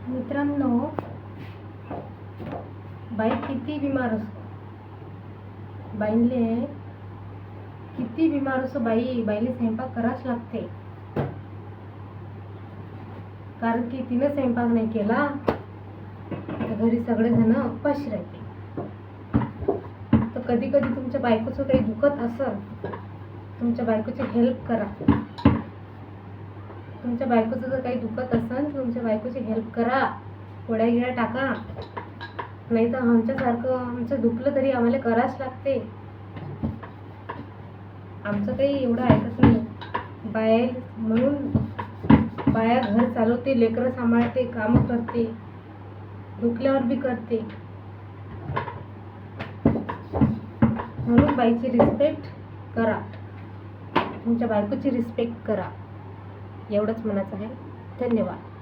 मित्रांनो, बाई किती बिमार असो, बाईले किती बिमार असो, बाईले स्वयंपाक करावंच लागते. कारण की तिने स्वयंपाक नाही केला तर घरी सगळेजण उपाशी राहते. तर कधी कधी तुमच्या बायकोचं काही दुखत असेल, तुमच्या बायकोची हेल्प करा. तुमच्या बायकोचं जर काही दुखत असेल तर तुमच्या बायकोची हेल्प करा. पोळ्या गिळ्या टाका. नाही तर आमचं दुखलं तरी आम्हाला करावंच लागते. आमचं काही एवढं ऐकत नाही. म्हणून बाया घर चालवते, लेकरं सांभाळते, कामं करते, दुखल्यावर बी करते. म्हणून बाईची रिस्पेक्ट करा, तुमच्या बायकोची रिस्पेक्ट करा. एवढंच म्हणायचं आहे. धन्यवाद.